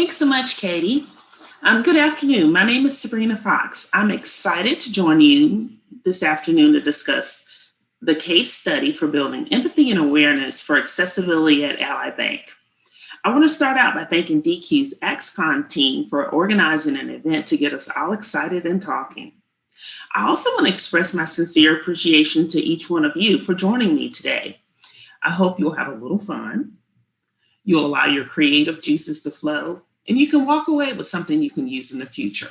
Thanks so much, Katie. Good afternoon. My name is Sabrena Foxx. I'm excited to join you this afternoon to discuss the case study for building empathy and awareness for accessibility at Ally Bank. I want to start out by thanking DQ's XCon team for organizing an event to get us all excited and talking. I also want to express my sincere appreciation to each one of you for joining me today. I hope you'll have a little fun. You'll allow your creative juices to flow, and you can walk away with something you can use in the future.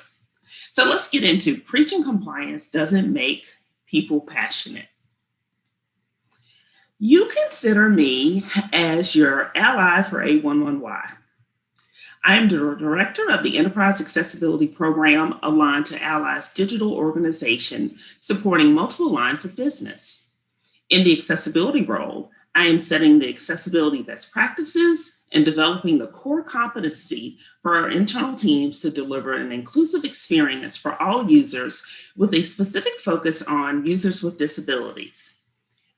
So let's get into preaching compliance doesn't make people passionate. You consider me as your ally for A11Y. I am the director of the Enterprise Accessibility Program aligned to Ally's digital organization supporting multiple lines of business. In the accessibility role, I am setting the accessibility best practices and developing the core competency for our internal teams to deliver an inclusive experience for all users with a specific focus on users with disabilities.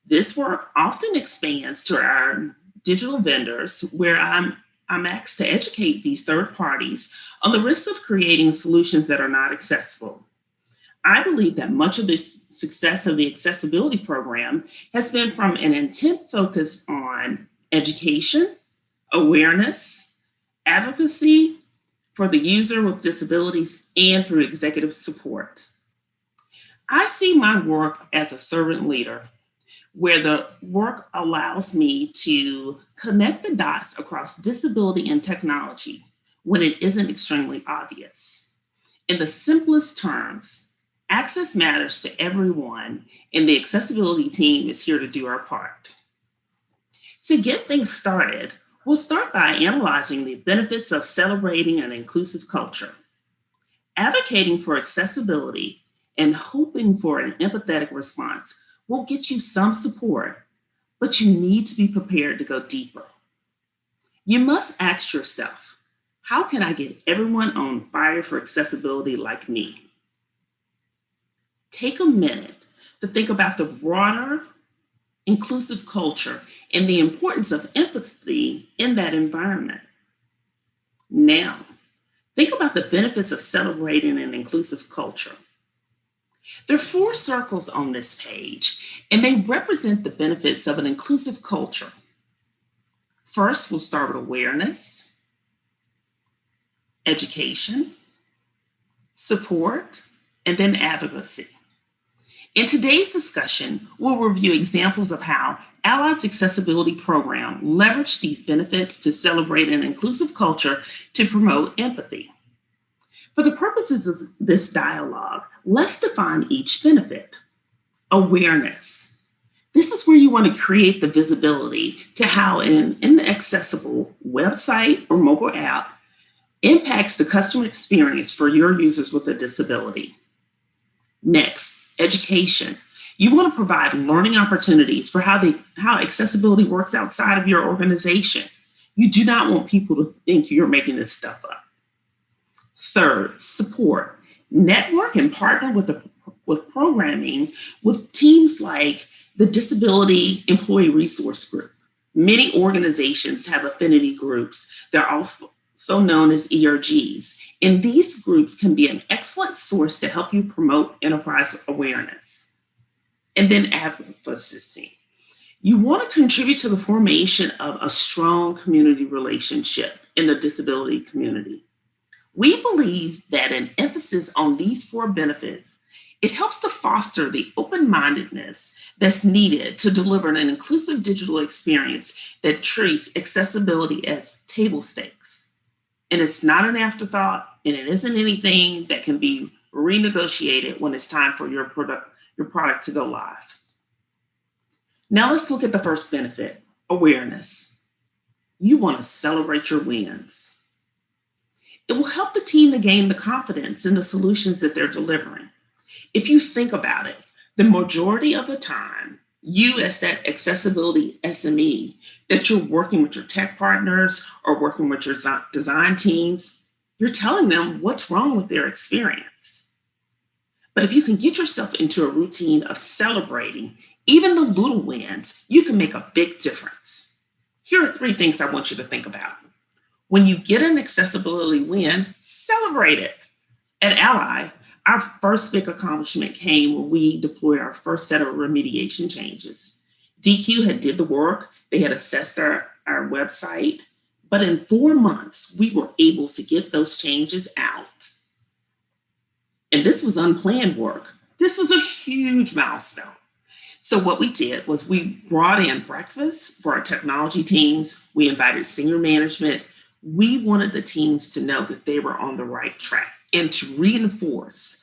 This work often expands to our digital vendors, where I'm asked to educate these third parties on the risks of creating solutions that are not accessible. I believe that much of the success of the accessibility program has been from an intent focus on education, awareness, advocacy for the user with disabilities, and through executive support. I see my work as a servant leader, where the work allows me to connect the dots across disability and technology when it isn't extremely obvious. In the simplest terms, access matters to everyone, and the accessibility team is here to do our part. To get things started, we'll start by analyzing the benefits of celebrating an inclusive culture. Advocating for accessibility and hoping for an empathetic response will get you some support, but you need to be prepared to go deeper. You must ask yourself, how can I get everyone on fire for accessibility like me? Take a minute to think about the broader inclusive culture and the importance of empathy in that environment. Now, think about the benefits of celebrating an inclusive culture. There are four circles on this page, and they represent the benefits of an inclusive culture. First, we'll start with awareness, education, support, and then advocacy. In today's discussion, we'll review examples of how Ally's accessibility program leveraged these benefits to celebrate an inclusive culture to promote empathy. For the purposes of this dialogue, let's define each benefit. Awareness. This is where you want to create the visibility to how an inaccessible website or mobile app impacts the customer experience for your users with a disability. Next, education. You want to provide learning opportunities for how accessibility works outside of your organization. You do not want people to think you're making this stuff up. Third, support. Network and partner with programming with teams like the Disability Employee Resource Group. Many organizations have affinity groups. They're also known as ERGs. And these groups can be an excellent source to help you promote enterprise awareness. And then advocacy. You want to contribute to the formation of a strong community relationship in the disability community. We believe that an emphasis on these four benefits, it helps to foster the open-mindedness that's needed to deliver an inclusive digital experience that treats accessibility as table stakes. And it's not an afterthought, and it isn't anything that can be renegotiated when it's time for your product to go live. Now let's look at the first benefit, awareness. You want to celebrate your wins. It will help the team to gain the confidence in the solutions that they're delivering. If you think about it, the majority of the time, you as that accessibility SME, that you're working with your tech partners or working with your design teams, you're telling them what's wrong with their experience. But if you can get yourself into a routine of celebrating even the little wins, you can make a big difference. Here are three things I want you to think about. When you get an accessibility win, celebrate it. At Ally, our first big accomplishment came when we deployed our first set of remediation changes. DQ had did the work, they had assessed our website, but in 4 months, we were able to get those changes out. And this was unplanned work. This was a huge milestone. So what we did was we brought in breakfast for our technology teams. We invited senior management. We wanted the teams to know that they were on the right track and to reinforce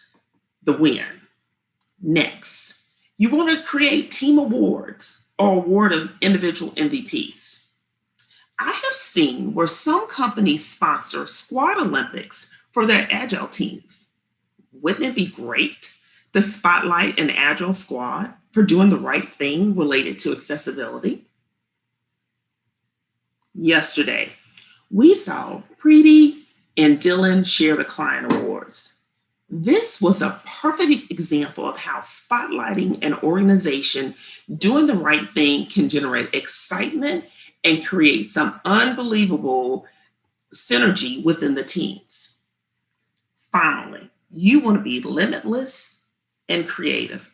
the win. Next, you want to create team awards or award of individual MVPs. I have seen where some companies sponsor squad Olympics for their agile teams. Wouldn't it be great to spotlight an agile squad for doing the right thing related to accessibility? Yesterday, we saw Preeti and Dylan share the client awards. This was a perfect example of how spotlighting an organization doing the right thing can generate excitement and create some unbelievable synergy within the teams. Finally, you want to be limitless and creative.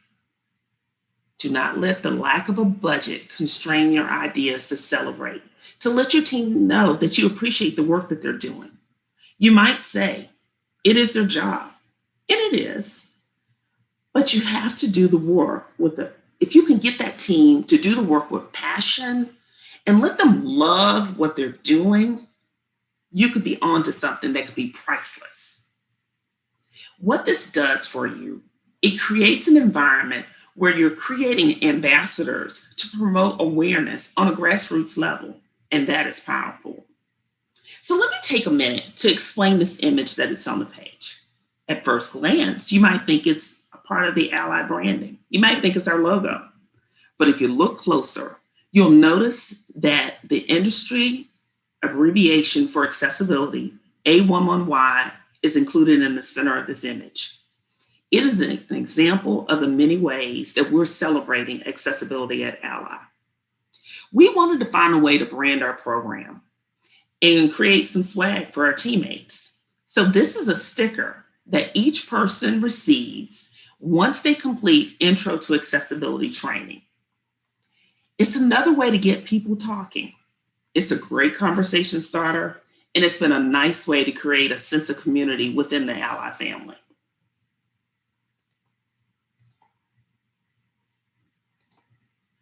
Do not let the lack of a budget constrain your ideas to celebrate, to let your team know that you appreciate the work that they're doing. You might say, it is their job, and it is, but you have to do the work with it. If you can get that team to do the work with passion and let them love what they're doing, you could be onto something that could be priceless. What this does for you, it creates an environment where you're creating ambassadors to promote awareness on a grassroots level, and that is powerful. So let me take a minute to explain this image that is on the page. At first glance, you might think it's a part of the Ally branding. You might think it's our logo. But if you look closer, you'll notice that the industry abbreviation for accessibility, A11Y, is included in the center of this image. It is an example of the many ways that we're celebrating accessibility at Ally. We wanted to find a way to brand our program and create some swag for our teammates. So this is a sticker that each person receives once they complete Intro to Accessibility training. It's another way to get people talking. It's a great conversation starter, and it's been a nice way to create a sense of community within the Ally family.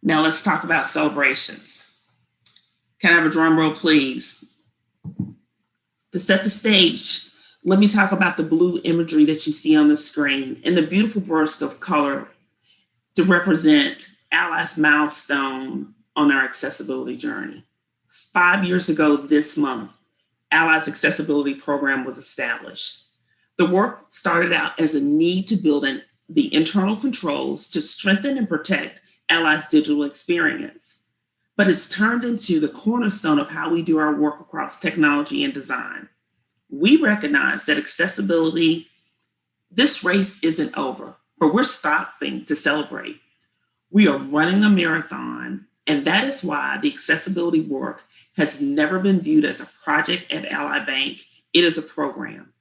Now let's talk about celebrations. Can I have a drum roll, please? To set the stage, let me talk about the blue imagery that you see on the screen and the beautiful burst of color to represent Ally's milestone on our accessibility journey. 5 years ago this month, Ally's accessibility program was established. The work started out as a need to build the internal controls to strengthen and protect Ally's digital experience, but it's turned into the cornerstone of how we do our work across technology and design. We recognize that accessibility, this race isn't over, but we're stopping to celebrate. We are running a marathon, and that is why the accessibility work has never been viewed as a project at Ally Bank. It is a program.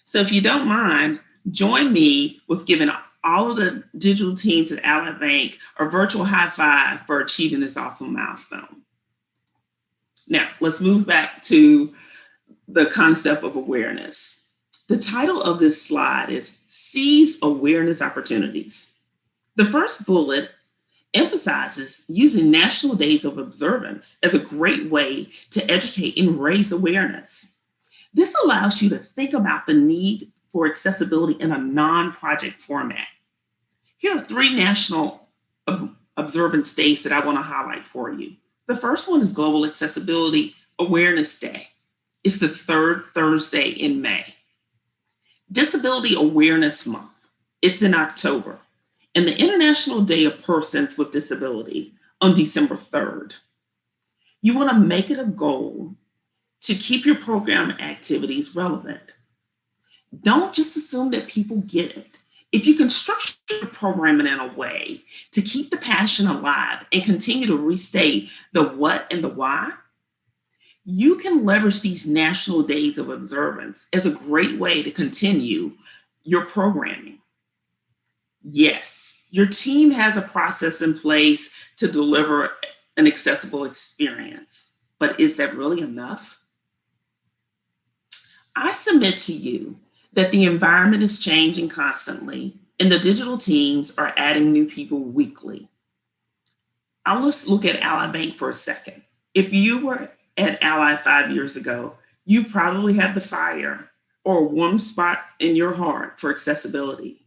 So if you don't mind, join me with giving all of the digital teams at Ally Bank a virtual high five for achieving this awesome milestone. Now, let's move back to the concept of awareness. The title of this slide is Seize Awareness Opportunities. The first bullet emphasizes using National Days of Observance as a great way to educate and raise awareness. This allows you to think about the need for accessibility in a non-project format. Here are 3 national observance days that I want to highlight for you. The first one is Global Accessibility Awareness Day. It's the 3rd Thursday in May. Disability Awareness Month. It's in October. And the International Day of Persons with Disability on December 3rd. You want to make it a goal to keep your program activities relevant. Don't just assume that people get it. If you can structure your programming in a way to keep the passion alive and continue to restate the what and the why, You can leverage these national days of observance as a great way to continue your programming. Yes, your team has a process in place to deliver an accessible experience, but is that really enough? I submit to you that the environment is changing constantly and the digital teams are adding new people weekly. Let's look at Ally Bank for a second. If you were at Ally 5 years ago, you probably have the fire or a warm spot in your heart for accessibility.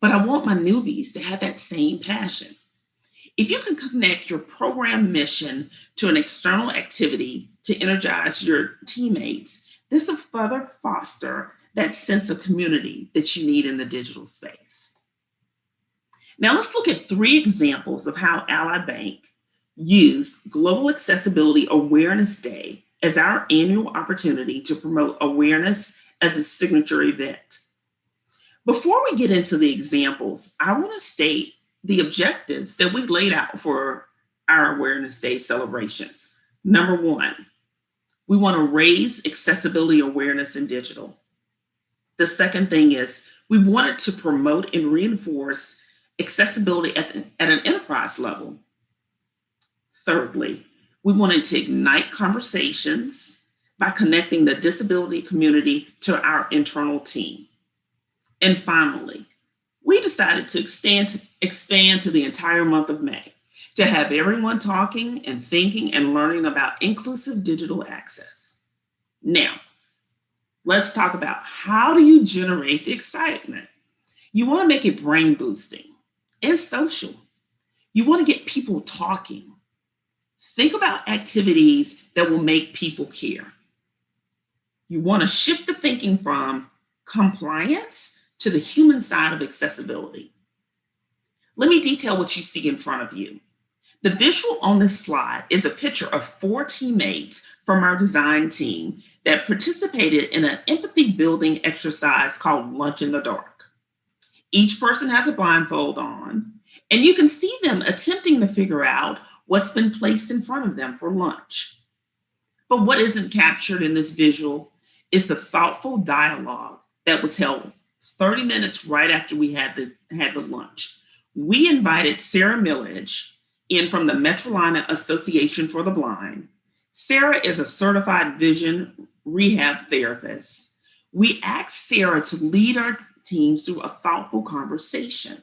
But I want my newbies to have that same passion. If you can connect your program mission to an external activity to energize your teammates, this will further foster that sense of community that you need in the digital space. Now let's look at 3 examples of how Ally Bank used Global Accessibility Awareness Day as our annual opportunity to promote awareness as a signature event. Before we get into the examples, I want to state the objectives that we laid out for our Awareness Day celebrations. Number 1, we want to raise accessibility awareness in digital. The second thing is we wanted to promote and reinforce accessibility at an enterprise level. Thirdly, we wanted to ignite conversations by connecting the disability community to our internal team. And finally, we decided to expand to the entire month of May to have everyone talking and thinking and learning about inclusive digital access. Now, let's talk about how do you generate the excitement? You want to make it brain boosting and social. You want to get people talking. Think about activities that will make people care. You want to shift the thinking from compliance to the human side of accessibility. Let me detail what you see in front of you. The visual on this slide is a picture of 4 teammates from our design team that participated in an empathy building exercise called Lunch in the Dark. Each person has a blindfold on, and you can see them attempting to figure out what's been placed in front of them for lunch. But what isn't captured in this visual is the thoughtful dialogue that was held 30 minutes right after we had the lunch. We invited Sarah Millage in from the Metrolina Association for the Blind. Sarah is a certified vision rehab therapist. We asked Sarah to lead our teams through a thoughtful conversation.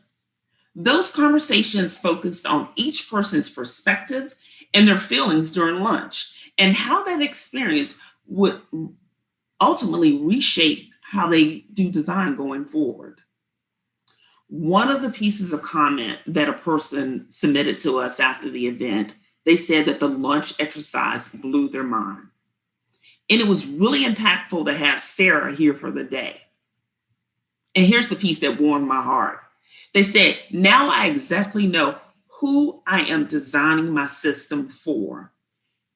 Those conversations focused on each person's perspective and their feelings during lunch and how that experience would ultimately reshape how they do design going forward. One of the pieces of comment that a person submitted to us after the event, they said that the lunch exercise blew their mind. And it was really impactful to have Sarah here for the day. And here's the piece that warmed my heart. They said, now I exactly know who I am designing my system for.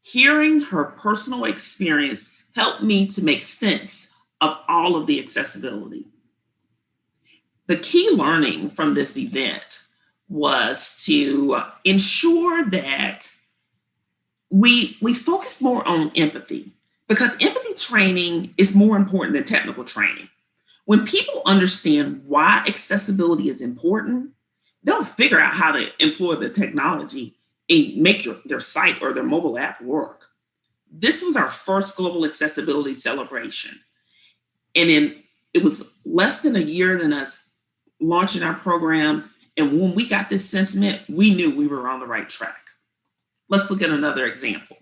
Hearing her personal experience helped me to make sense of all of the accessibility. The key learning from this event was to ensure that we focus more on empathy, because empathy training is more important than technical training. When people understand why accessibility is important, they'll figure out how to employ the technology and make their site or their mobile app work. This was our first global accessibility celebration. And it was less than a year than us launching our program. And when we got this sentiment, we knew we were on the right track. Let's look at another example.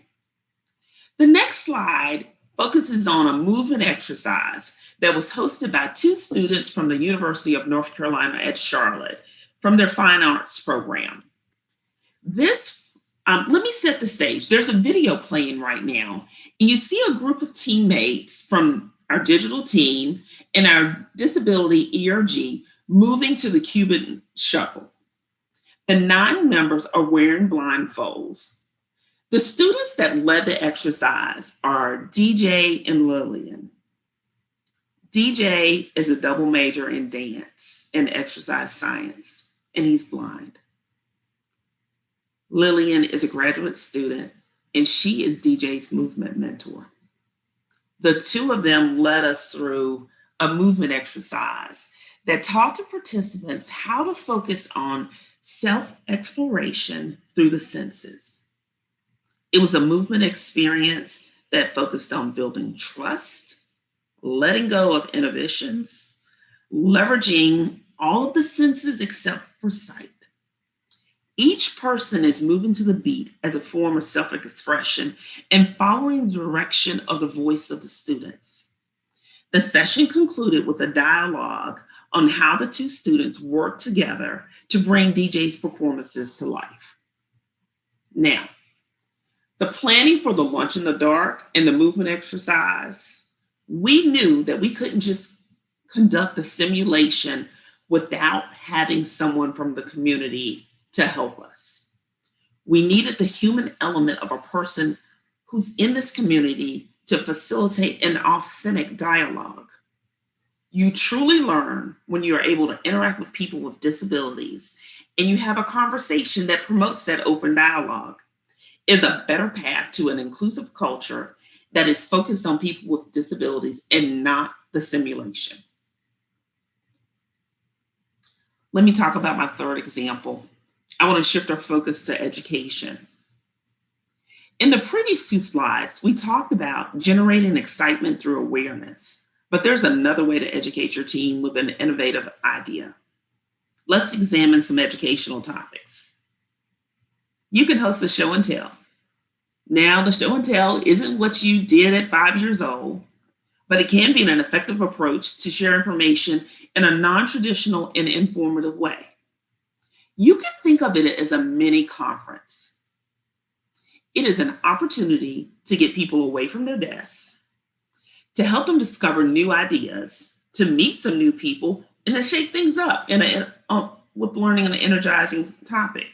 The next slide focuses on a movement exercise that was hosted by 2 students from the University of North Carolina at Charlotte from their fine arts program. Let me set the stage. There's a video playing right now, and you see a group of teammates from our digital team and our disability ERG moving to the Cuban shuffle. The 9 members are wearing blindfolds. The students that led the exercise are DJ and Lillian. DJ is a double major in dance and exercise science, and he's blind. Lillian is a graduate student and she is DJ's movement mentor. The two of them led us through a movement exercise that taught the participants how to focus on self exploration through the senses. It was a movement experience that focused on building trust, letting go of inhibitions, leveraging all of the senses except for sight. Each person is moving to the beat as a form of self expression and following the direction of the voice of the students. The session concluded with a dialogue on how the two students worked together to bring DJ's performances to life. Now, the planning for the lunch in the dark and the movement exercise, we knew that we couldn't just conduct a simulation without having someone from the community to help us. We needed the human element of a person who's in this community to facilitate an authentic dialogue. You truly learn when you are able to interact with people with disabilities and you have a conversation that promotes that open dialogue. Is a better path to an inclusive culture that is focused on people with disabilities and not the simulation. Let me talk about my third example. I want to shift our focus to education. In the previous two slides, we talked about generating excitement through awareness, but there's another way to educate your team with an innovative idea. Let's examine some educational topics. You can host a show and tell. Now, the show and tell isn't what you did at 5 years old, but it can be an effective approach to share information in a non-traditional and informative way. You can think of it as a mini conference. It is an opportunity to get people away from their desks, to help them discover new ideas, to meet some new people, and to shake things up with learning an energizing topic.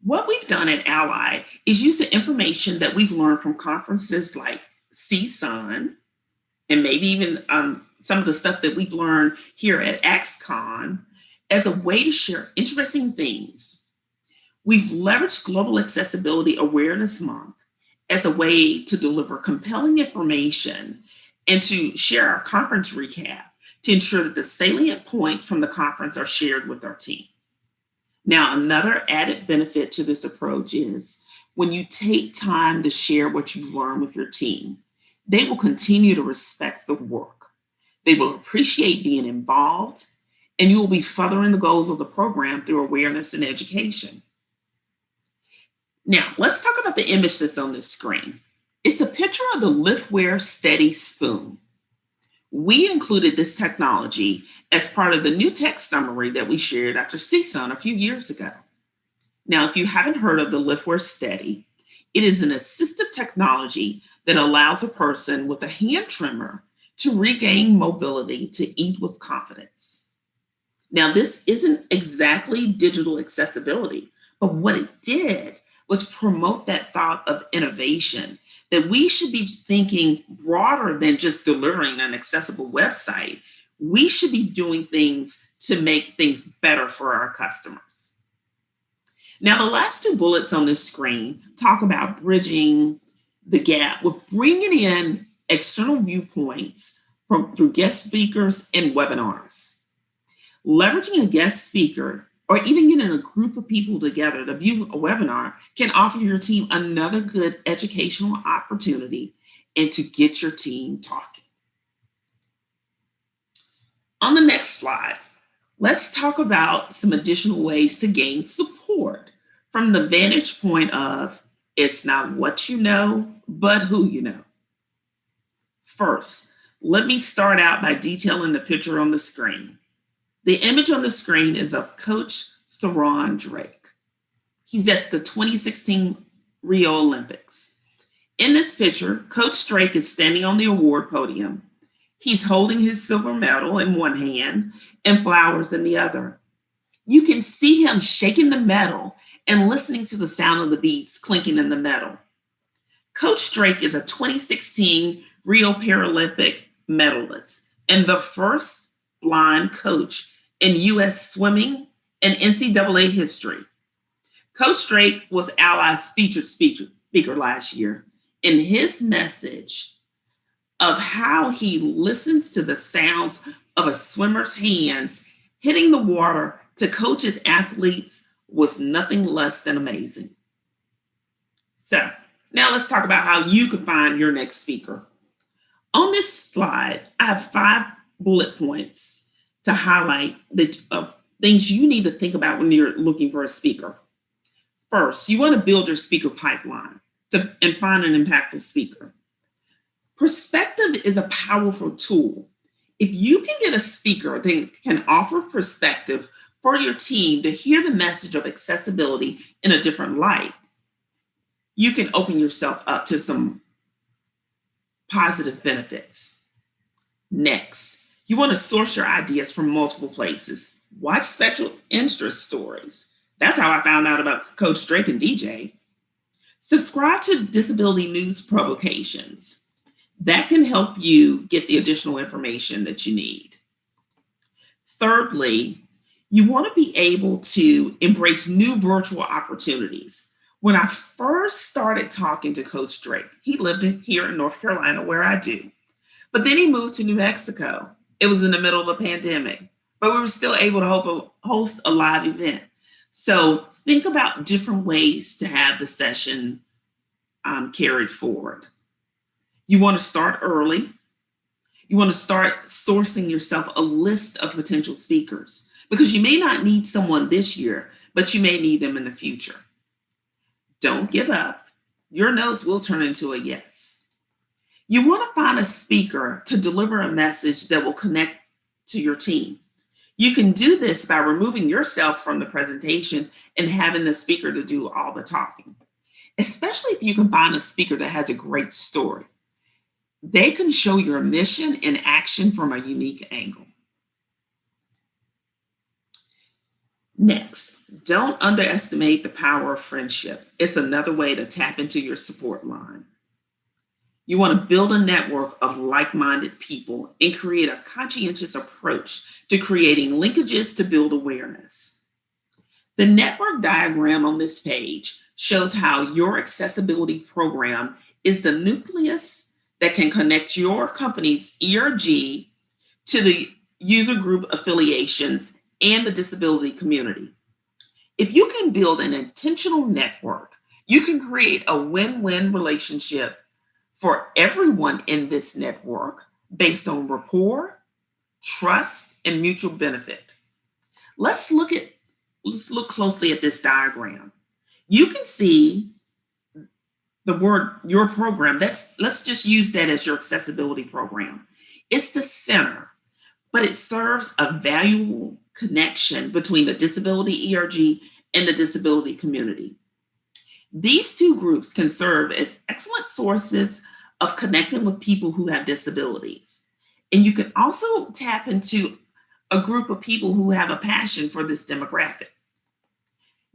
What we've done at Ally is use the information that we've learned from conferences like CSUN, and maybe even some of the stuff that we've learned here at AXCON as a way to share interesting things. We've leveraged Global Accessibility Awareness Month as a way to deliver compelling information and to share our conference recap to ensure that the salient points from the conference are shared with our team. Now, another added benefit to this approach is when you take time to share what you've learned with your team, they will continue to respect the work. They will appreciate being involved, and you will be furthering the goals of the program through awareness and education. Now, let's talk about the image that's on this screen. It's a picture of the Liftware Steady Spoon. We included this technology as part of the new tech summary that we shared after CSUN a few years ago. Now, if you haven't heard of the Liftware Steady, it is an assistive technology that allows a person with a hand trimmer to regain mobility to eat with confidence. Now, this isn't exactly digital accessibility, but what it did was promote that thought of innovation, that we should be thinking broader than just delivering an accessible website. We should be doing things to make things better for our customers. Now, the last two bullets on this screen talk about bridging the gap with bringing in external viewpoints through guest speakers and webinars. Leveraging a guest speaker or even getting a group of people together to view a webinar can offer your team another good educational opportunity and to get your team talking. On the next slide, let's talk about some additional ways to gain support from the vantage point of it's not what you know, but who you know. First, let me start out by detailing the picture on the screen. The image on the screen is of Coach Theron Drake. He's at the 2016 Rio Olympics. In this picture, Coach Drake is standing on the award podium. He's holding his silver medal in one hand and flowers in the other. You can see him shaking the medal and listening to the sound of the beads clinking in the medal. Coach Drake is a 2016 Rio Paralympic medalist and the first blind coach in U.S. swimming and NCAA history. Coach Drake was Ally's featured speaker speaker last year, and his message of how he listens to the sounds of a swimmer's hands hitting the water to coach his athletes was nothing less than amazing. So, now let's talk about how you can find your next speaker. On this slide, I have 5 bullet points to highlight the things you need to think about when you're looking for a speaker. First, you want to build your speaker pipeline and find an impactful speaker. Perspective is a powerful tool. If you can get a speaker that can offer perspective for your team to hear the message of accessibility in a different light, you can open yourself up to some positive benefits. Next, you want to source your ideas from multiple places. Watch special interest stories. That's how I found out about Coach Drake and DJ. Subscribe to disability news publications. That can help you get the additional information that you need. Thirdly, you want to be able to embrace new virtual opportunities. When I first started talking to Coach Drake, he lived here in North Carolina where I do. But then he moved to New Mexico. It was in the middle of a pandemic, but we were still able to host a live event. So think about different ways to have the session carried forward. You want to start early. You want to start sourcing yourself a list of potential speakers because you may not need someone this year, but you may need them in the future. Don't give up. Your no's will turn into a yes. You want to find a speaker to deliver a message that will connect to your team. You can do this by removing yourself from the presentation and having the speaker to do all the talking, especially if you can find a speaker that has a great story. They can show your mission in action from a unique angle. Next, don't underestimate the power of friendship. It's another way to tap into your support line. You want to build a network of like-minded people and create a conscientious approach to creating linkages to build awareness. The network diagram on this page shows how your accessibility program is the nucleus that can connect your company's ERG to the user group affiliations and the disability community. If you can build an intentional network, you can create a win-win relationship for everyone in this network based on rapport, trust, and mutual benefit. Let's look closely at this diagram. You can see the word your program. Let's just use that as your accessibility program. It's the center, but it serves a valuable connection between the disability ERG and the disability community. These two groups can serve as excellent sources of connecting with people who have disabilities. And you can also tap into a group of people who have a passion for this demographic.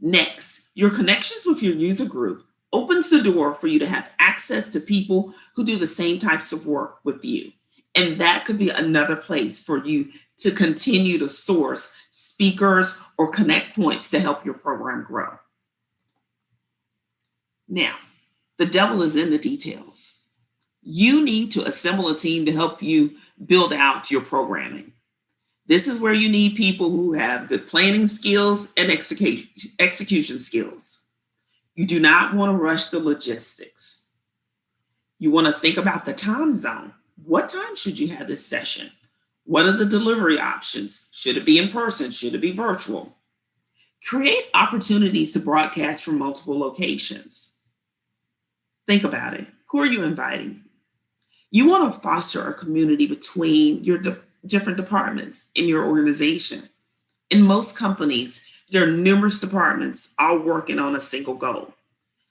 Next, your connections with your user group opens the door for you to have access to people who do the same types of work with you. And that could be another place for you to continue to source speakers or connect points to help your program grow. Now, the devil is in the details. You need to assemble a team to help you build out your programming. This is where you need people who have good planning skills and execution skills. You do not want to rush the logistics. You want to think about the time zone. What time should you have this session? What are the delivery options? Should it be in person? Should it be virtual? Create opportunities to broadcast from multiple locations. Think about it. Who are you inviting? You want to foster a community between your different departments in your organization. In most companies, there are numerous departments all working on a single goal.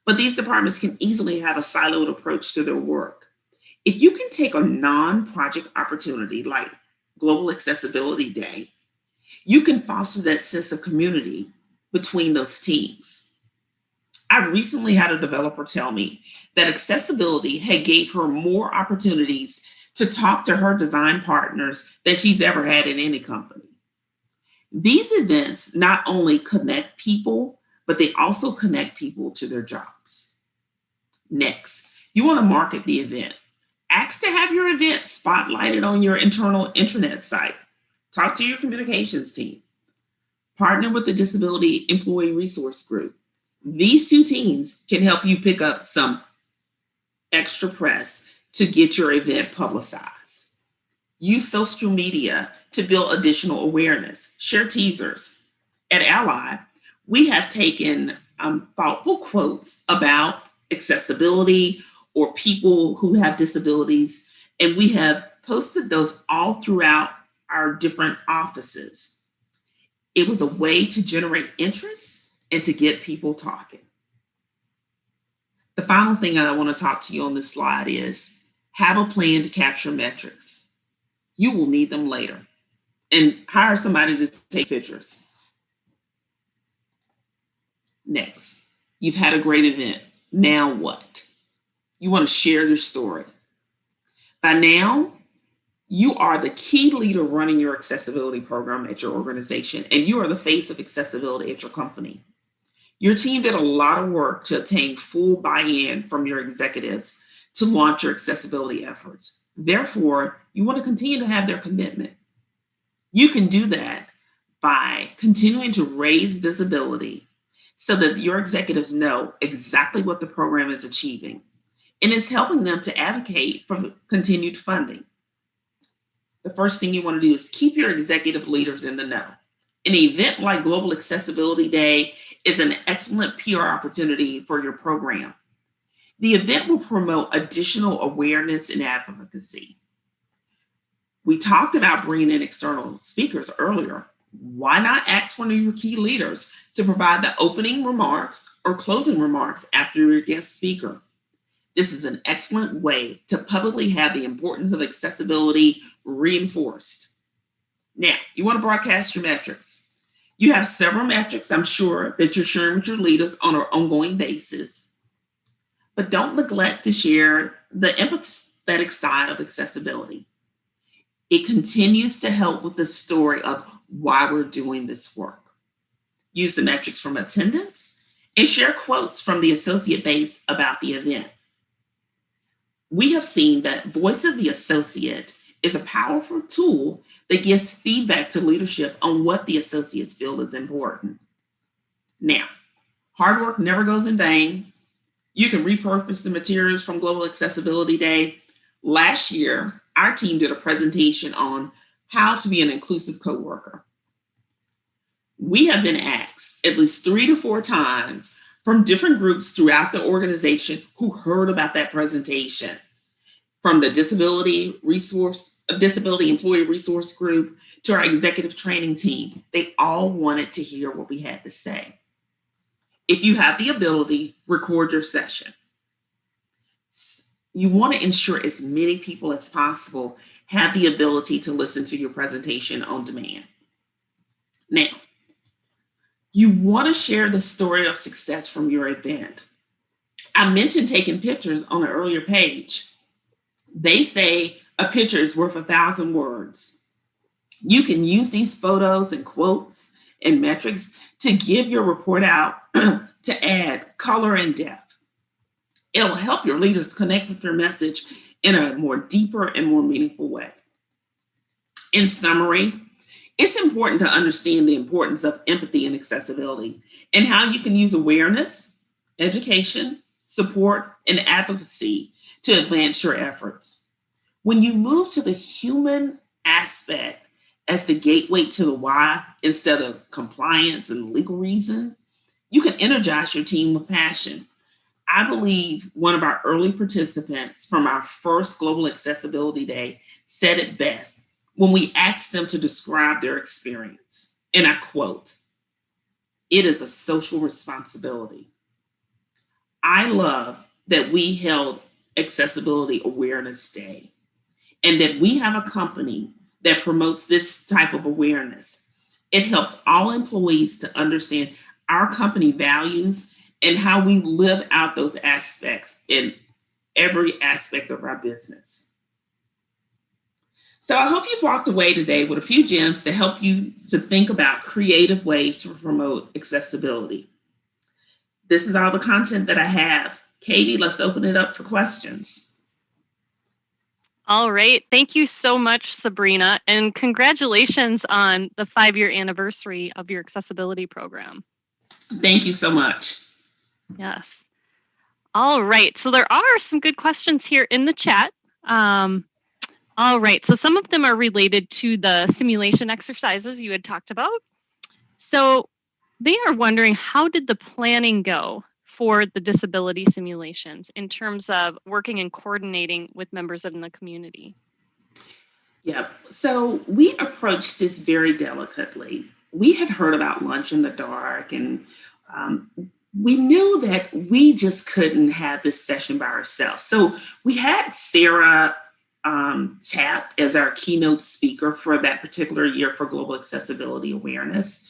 But these departments can easily have a siloed approach to their work. If you can take a non-project opportunity like Global Accessibility Day, you can foster that sense of community between those teams. I recently had a developer tell me that accessibility had gave her more opportunities to talk to her design partners than she's ever had in any company. These events not only connect people, but they also connect people to their jobs. Next, you want to market the event. Ask to have your event spotlighted on your internal intranet site. Talk to your communications team. Partner with the Disability Employee Resource Group. These two teams can help you pick up some extra press to get your event publicized. Use social media to build additional awareness. Share teasers. At Ally, we have taken thoughtful quotes about accessibility or people who have disabilities, and we have posted those all throughout our different offices. It was a way to generate interest and to get people talking. The final thing I want to talk to you on this slide is have a plan to capture metrics. You will need them later, and hire somebody to take pictures. Next, you've had a great event. Now what? You want to share your story. By now, you are the key leader running your accessibility program at your organization, and you are the face of accessibility at your company. Your team did a lot of work to obtain full buy-in from your executives to launch your accessibility efforts. Therefore, you want to continue to have their commitment. You can do that by continuing to raise visibility so that your executives know exactly what the program is achieving, and it's helping them to advocate for continued funding. The first thing you want to do is keep your executive leaders in the know. An event like Global Accessibility Day is an excellent PR opportunity for your program. The event will promote additional awareness and advocacy. We talked about bringing in external speakers earlier. Why not ask one of your key leaders to provide the opening remarks or closing remarks after your guest speaker? This is an excellent way to publicly have the importance of accessibility reinforced. Now, you want to broadcast your metrics. You have several metrics, I'm sure, that you're sharing with your leaders on an ongoing basis. But don't neglect to share the empathetic side of accessibility. It continues to help with the story of why we're doing this work. Use the metrics from attendance and share quotes from the associate base about the event. We have seen that Voice of the Associate is a powerful tool that gives feedback to leadership on what the associates feel is important. Now, hard work never goes in vain. You can repurpose the materials from Global Accessibility Day. Last year, our team did a presentation on how to be an inclusive coworker. We have been asked at least 3 to 4 times from different groups throughout the organization who heard about that presentation. From the Disability Employee Resource Group to our executive training team, they all wanted to hear what we had to say. If you have the ability, record your session. You want to ensure as many people as possible have the ability to listen to your presentation on demand. Now, you want to share the story of success from your event. I mentioned taking pictures on an earlier page. They say a picture is worth 1,000 words. You can use these photos and quotes and metrics to give your report out to add color and depth. It'll help your leaders connect with your message in a more deeper and more meaningful way. In summary, it's important to understand the importance of empathy and accessibility and how you can use awareness, education, support, and advocacy to advance your efforts. When you move to the human aspect as the gateway to the why instead of compliance and legal reason, you can energize your team with passion. I believe one of our early participants from our first Global Accessibility Day said it best when we asked them to describe their experience. And I quote, "It is a social responsibility." I love that we held Accessibility Awareness Day and that we have a company that promotes this type of awareness. It helps all employees to understand our company values and how we live out those aspects in every aspect of our business. So I hope you've walked away today with a few gems to help you to think about creative ways to promote accessibility. This is all the content that I have Katie, let's open it up for questions. All right. Thank you so much, Sabrena, and congratulations on the 5-year anniversary of your accessibility program. Thank you so much. Yes. All right. So there are some good questions here in the chat. All right. So some of them are related to the simulation exercises you had talked about. So they are wondering, how did the planning go for the disability simulations in terms of working and coordinating with members in the community? Yeah, so we approached this very delicately. We had heard about Lunch in the Dark, and um, we knew that we just couldn't have this session by ourselves. So we had Sarah tapped as our keynote speaker for that particular year for Global Accessibility Awareness.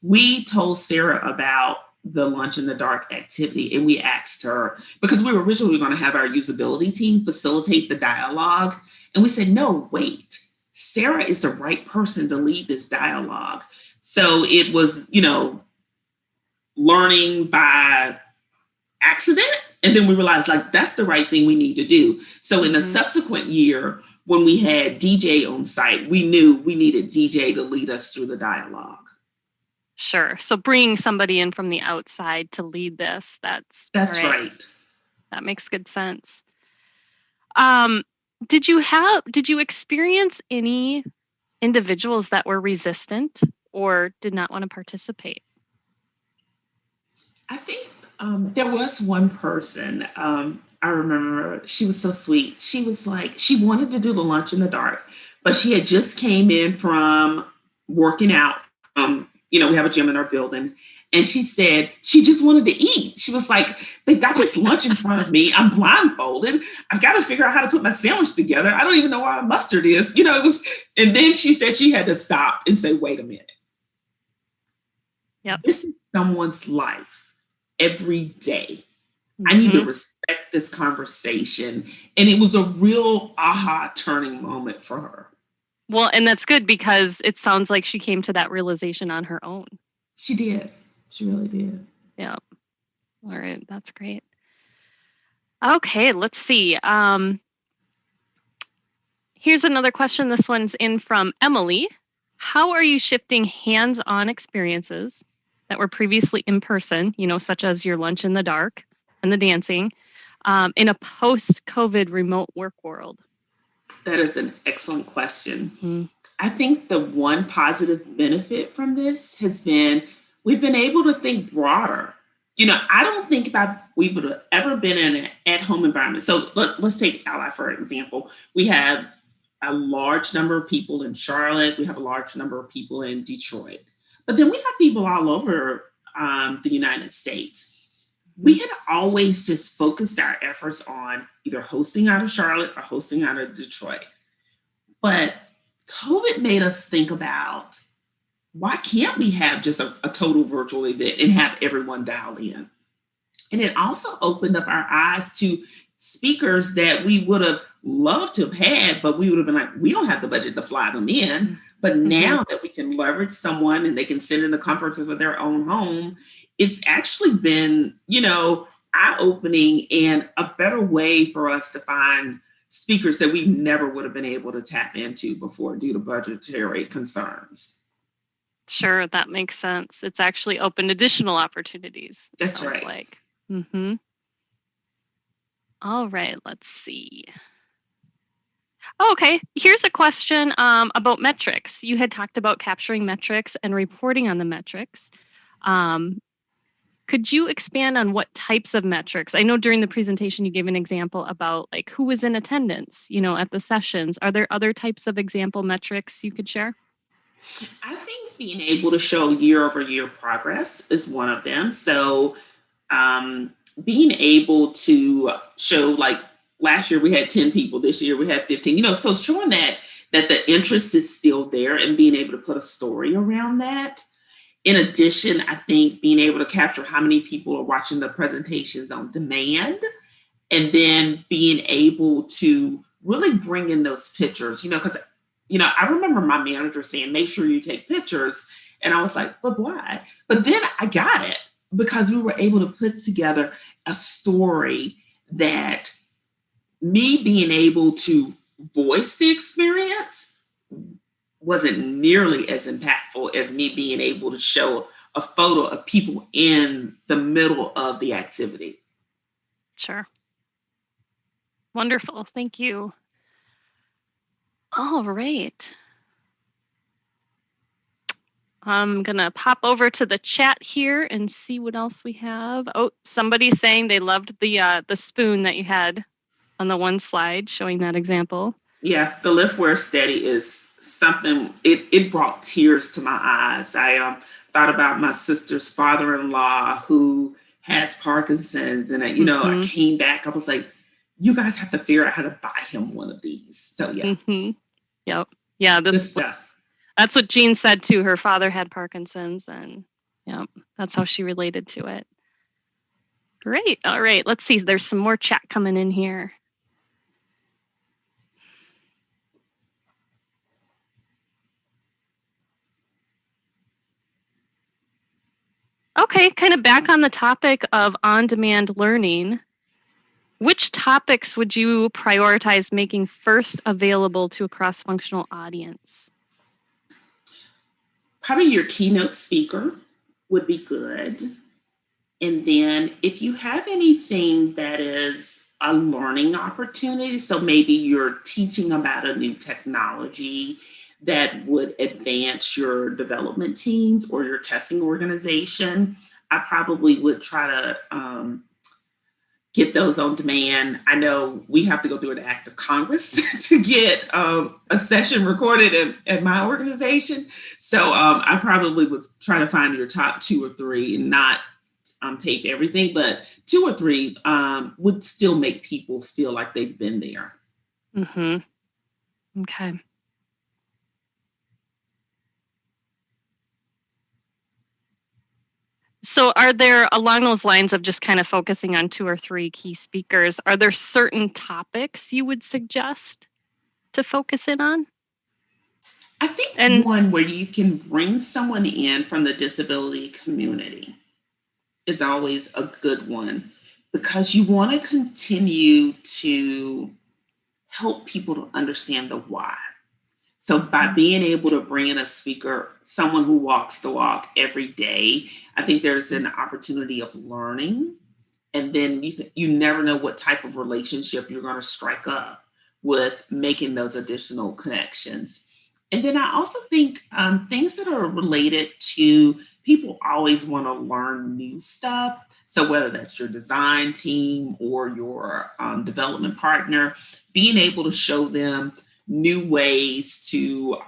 We told Sarah about the Lunch in the Dark activity, and we asked her, because we were originally going to have our usability team facilitate the dialogue. And we said, no, wait, Sarah is the right person to lead this dialogue. So it was, learning by accident. And then we realized, like, that's the right thing we need to do. So in the subsequent year, when we had DJ on site, we knew we needed DJ to lead us through the dialogue. Sure. So bringing somebody in from the outside to lead this, that's right. That makes good sense. Did you experience any individuals that were resistant or did not want to participate? I think there was one person. I remember she was so sweet. She was like, she wanted to do the Lunch in the Dark, but she had just came in from working out. We have a gym in our building. And she said she just wanted to eat. She was like, they got this lunch in front of me. I'm blindfolded. I've got to figure out how to put my sandwich together. I don't even know where my mustard is. It was, and then she said she had to stop and say, wait a minute. Yep. This is someone's life every day. I need to respect this conversation. And it was a real aha turning moment for her. Well, and that's good because it sounds like she came to that realization on her own. She did. She really did. Yeah. All right. That's great. Okay, let's see. Here's another question. This one's in from Emily. How are you shifting hands-on experiences that were previously in person, such as your Lunch in the Dark and the dancing, in a post-COVID remote work world? That is an excellent question. I think the one positive benefit from this has been we've been able to think broader. I don't think about we would have ever been in an at-home environment. So let's take Ally for example. We have a large number of people in Charlotte. We have a large number of people in Detroit. But then we have people all over the United States. We had always just focused our efforts on either hosting out of Charlotte or hosting out of Detroit. But COVID made us think about, why can't we have just a total virtual event and have everyone dial in? And it also opened up our eyes to speakers that we would have loved to have had, but we would have been like, we don't have the budget to fly them in. But now that we can leverage someone and they can sit in the comforts of their own home, it's actually been, eye-opening and a better way for us to find speakers that we never would have been able to tap into before due to budgetary concerns. Sure, that makes sense. It's actually opened additional opportunities. That's right. Like. All right, let's see. Okay, here's a question about metrics. You had talked about capturing metrics and reporting on the metrics. Could you expand on what types of metrics? I know during the presentation you gave an example about like who was in attendance, at the sessions. Are there other types of example metrics you could share? I think being able to show year-over-year progress is one of them. So being able to show, like last year we had 10 people, this year we had 15, so showing that the interest is still there and being able to put a story around that. In addition, I think being able to capture how many people are watching the presentations on demand, and then being able to really bring in those pictures, because, I remember my manager saying, make sure you take pictures. And I was like, but why? But then I got it because we were able to put together a story that me being able to voice the experience wasn't nearly as impactful as me being able to show a photo of people in the middle of the activity. Sure. Wonderful. Thank you. All right. I'm going to pop over to the chat here and see what else we have. Oh, somebody's saying they loved the spoon that you had on the one slide showing that example. Yeah, the lift where steady is something, it brought tears to my eyes. I thought about my sister's father-in-law who has Parkinson's, and I came back, I was like, you guys have to figure out how to buy him one of these. So yeah. Yep. Yeah, good stuff. That's what Jean said too. Her father had Parkinson's, and yeah, that's how she related to it. Great. All right, let's see. There's some more chat coming in here. Okay, kind of back on the topic of on-demand learning. Which topics would you prioritize making first available to a cross-functional audience? Probably your keynote speaker would be good. And then if you have anything that is a learning opportunity, so maybe you're teaching about a new technology that would advance your development teams or your testing organization, I probably would try to get those on demand. I know we have to go through an act of Congress to get a session recorded at my organization. So I probably would try to find your top 2 or 3 and not tape everything, but 2 or 3 would still make people feel like they've been there. Okay. So are there, along those lines of just kind of focusing on 2 or 3 key speakers, are there certain topics you would suggest to focus in on? I think one where you can bring someone in from the disability community is always a good one, because you want to continue to help people to understand the why. So by being able to bring in a speaker, someone who walks the walk every day, I think there's an opportunity of learning. And then you never know what type of relationship you're going to strike up with making those additional connections. And then I also think things that are related to people always want to learn new stuff. So whether that's your design team or your development partner, being able to show them new ways to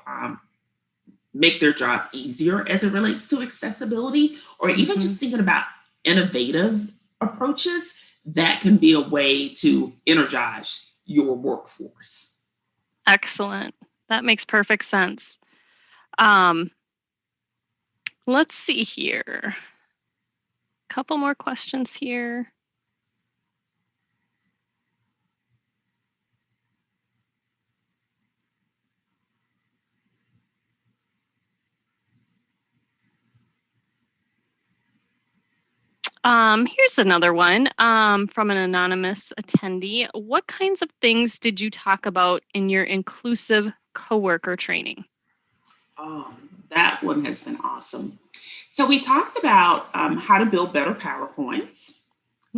make their job easier as it relates to accessibility, or even just thinking about innovative approaches that can be a way to energize your workforce. Excellent. That makes perfect sense. Let's see here. A couple more questions here. Here's another one from an anonymous attendee. What kinds of things did you talk about in your inclusive coworker training? Oh, that one has been awesome. So we talked about how to build better PowerPoints.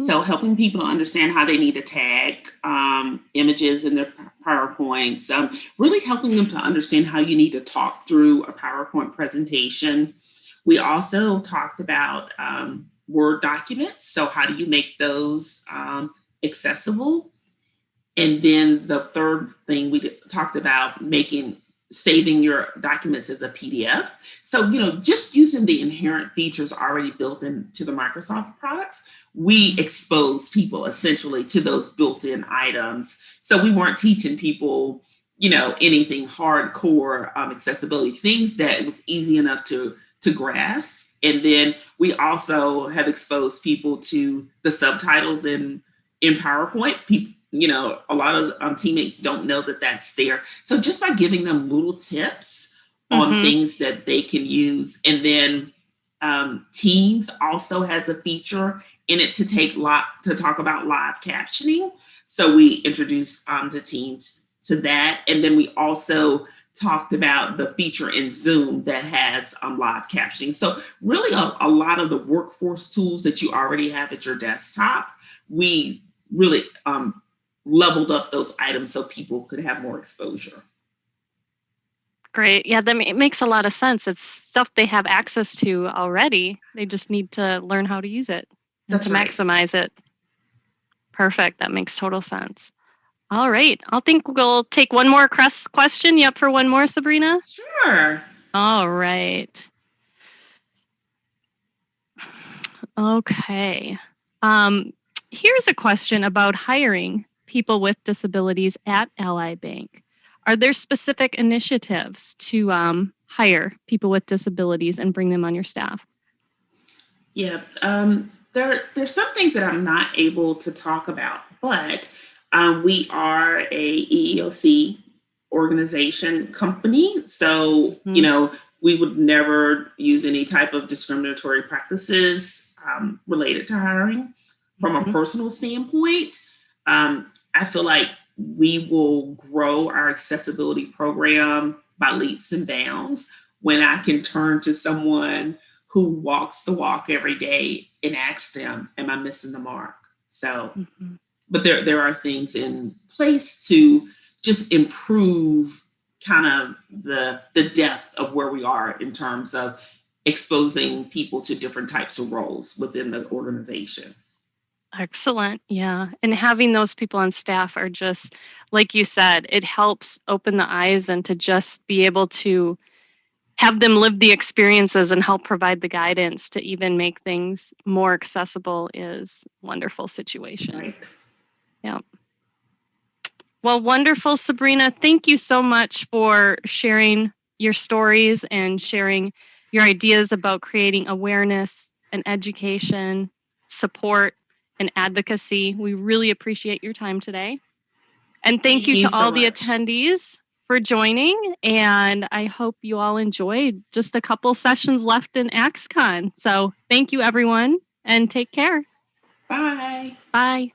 So helping people to understand how they need to tag images in their PowerPoints, really helping them to understand how you need to talk through a PowerPoint presentation. We also talked about Word documents. So how do you make those accessible? And then the third thing we talked about saving your documents as a PDF. So, just using the inherent features already built into the Microsoft products, we expose people essentially to those built-in items. So we weren't teaching people, anything hardcore accessibility, things that it was easy enough to grasp. And then we also have exposed people to the subtitles in PowerPoint. People, a lot of teammates don't know that that's there. So just by giving them little tips on things that they can use, and then Teams also has a feature in it to talk about live captioning. So we introduced the teams to that, and then we also talked about the feature in Zoom that has live captioning. So really, a lot of the workforce tools that you already have at your desktop, we really leveled up those items so people could have more exposure. Great. Yeah, it makes a lot of sense. It's stuff they have access to already. They just need to learn how to use it and That's to right. maximize it. Perfect. That makes total sense. All right. I think we'll take one more question. You up for one more, Sabrena? Sure. All right. Okay. Here's a question about hiring people with disabilities at Ally Bank. Are there specific initiatives to hire people with disabilities and bring them on your staff? Yeah, there's some things that I'm not able to talk about, but we are a EEOC organization company, so Mhm. we would never use any type of discriminatory practices related to hiring. From a Mhm. personal standpoint, I feel like we will grow our accessibility program by leaps and bounds when I can turn to someone who walks the walk every day and ask them, am I missing the mark? So, Mhm. but there are things in place to just improve kind of the depth of where we are in terms of exposing people to different types of roles within the organization. Excellent. Yeah. And having those people on staff are just, like you said, it helps open the eyes and to just be able to have them live the experiences and help provide the guidance to even make things more accessible is a wonderful situation. Right. Yeah. Well, wonderful, Sabrena. Thank you so much for sharing your stories and sharing your ideas about creating awareness and education, support, and advocacy. We really appreciate your time today. And thank Thank you you to so all the much. attendees for joining. And I hope you all enjoyed just a couple sessions left in AxeCon. So thank you, everyone, and take care. Bye. Bye.